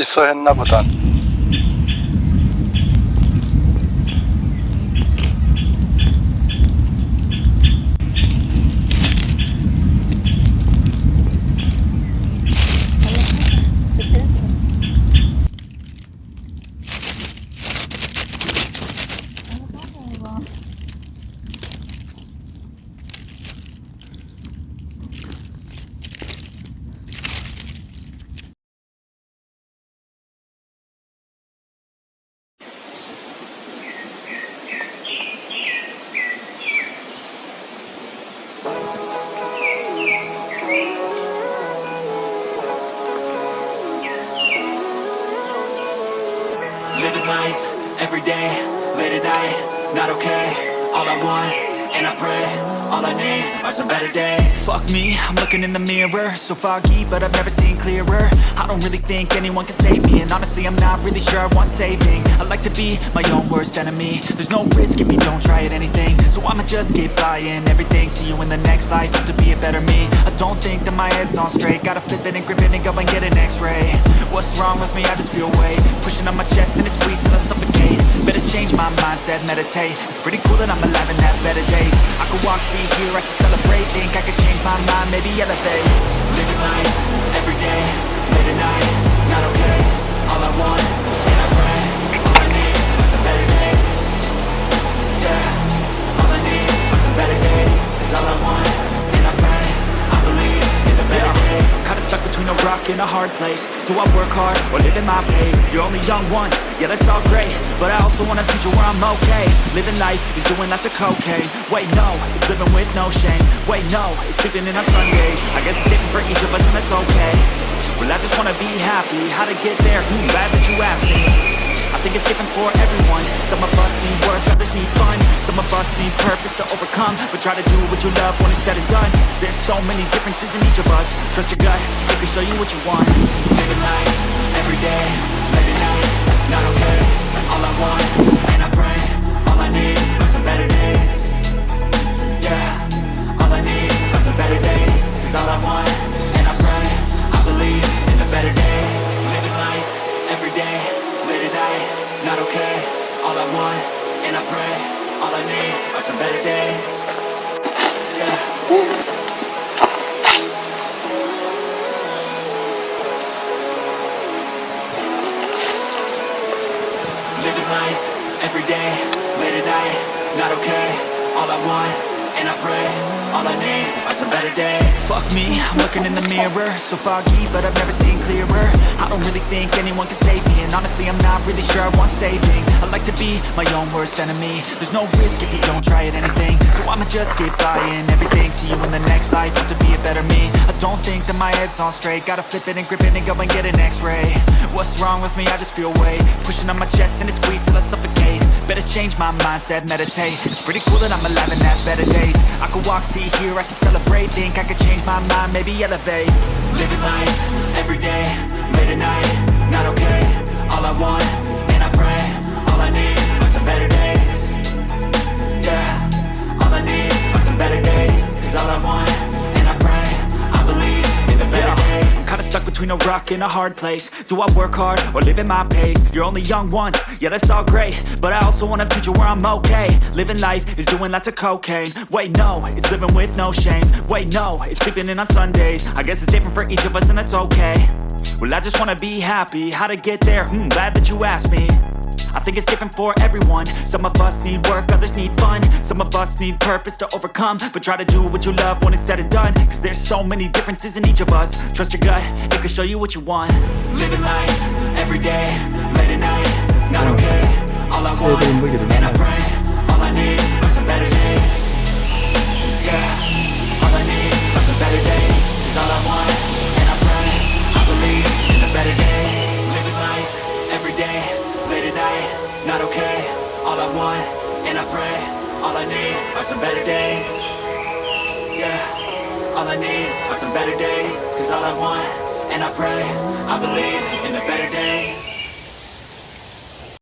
있어 했나 보다. Living life, everyday, late at night, not okay. All I want, and I pray, all I need are some better days. Fuck me, I'm looking in the mirror, so foggy, but I've never seen clearer. I don't really think anyone can save me, and honestly I'm not really sure I want saving. I like to be my own worst enemy. There's no risk if you don't try at anything, so I'ma just keep buying everything. See you in the next life, have to be a better me. I don't think that my head's on straight, gotta flip it and grip it and go and get an x-ray. What's wrong with me? I just feel weight pushing on my chest and it squeezes till I suffocate. Better change my mindset, meditate. It's pretty cool that I'm alive and have better days. I could walk, see, hear, I should celebrate. Think I could change my mind, maybe elevate. Living life, everyday, late at night, not okay. All I want, and I pray, all I need are some better days. Yeah, all I need are some better days. Cause all I want, and I pray, I believe in the better days. Kinda stuck between a rock and a hard place. Do I work hard or live in my pace? You're only young once, yeah that's all great, but I also want a future where I'm okay. Living life is doing lots of cocaine. Wait no, it's living with no shame. Wait no, it's sleeping in on Sundays. I guess it's different for each of us and that's okay. Well I just wanna be happy, how to get there? Glad that you asked me. I think it's different for everyone. Some of us need work, others need fun. Some of us need purpose to overcome, but try to do what you love when it's said and done. Cause there's so many differences in each of us. Trust your gut, it can show you what you want. Living life, everyday, late at night, not okay. All I want, and I pray, all I need are some better days. Yeah, all I need are some better days. Cause all I want, and I pray, I believe in the better days. Living life, everyday, late at night, not okay. All I want, and I pray, all I need are some better days. Yeah. Living life, everyday, late at night, not okay. All I want, and I pray, all I need are some better days. Fuck me, I'm looking in the mirror, so foggy, but I've never seen clearer. I don't really think anyone can save me, and honestly I'm not really sure I want saving. I like to be my own worst enemy. There's no risk if you don't try at anything, so I'ma just keep buying everything. See you in the next life, have to be a better me. I don't think that my head's on straight, gotta flip it and grip it and go and get an x-ray. What's wrong with me? I just feel weight pushing on my chest and it squeezes till I suffocate. Better change my mindset, meditate. It's pretty cool that I'm alive and have better days. I could walk, see, hear, I should celebrate. Think I could change my mind, maybe elevate. Living life, everyday, late at night, not okay. All I want, and I pray, all I need are some better days. Yeah, all I need are some better days. Cause all I want, and I pray, I believe in the better days. Kinda stuck between a rock and a hard place. Do I work hard or live at my pace? You're only young once, yeah that's all great, but I also want a future where I'm okay. Living life is doing lots of cocaine. Wait no, it's living with no shame. Wait no, it's sleeping in on Sundays. I guess it's different for each of us and that's okay. Well I just wanna be happy, how to get there? Glad that you asked me. I think it's different for everyone. Some of us need work, others need fun. Some of us need purpose to overcome, but try to do what you love when it's said and done. Cause there's so many differences in each of us. Trust your gut, it can show you what you want. Living life, everyday, late at night, not okay. All I want, and I pray, all I need are some better days. Yeah, all I need are some better days. Cause all I want, and I pray, I believe in the better days. Living life, everyday, late at night, not okay. All I want, and I pray, all I need are some better days. Yeah, all I need are some better days. Cause all I want, and I pray, I believe in the better days.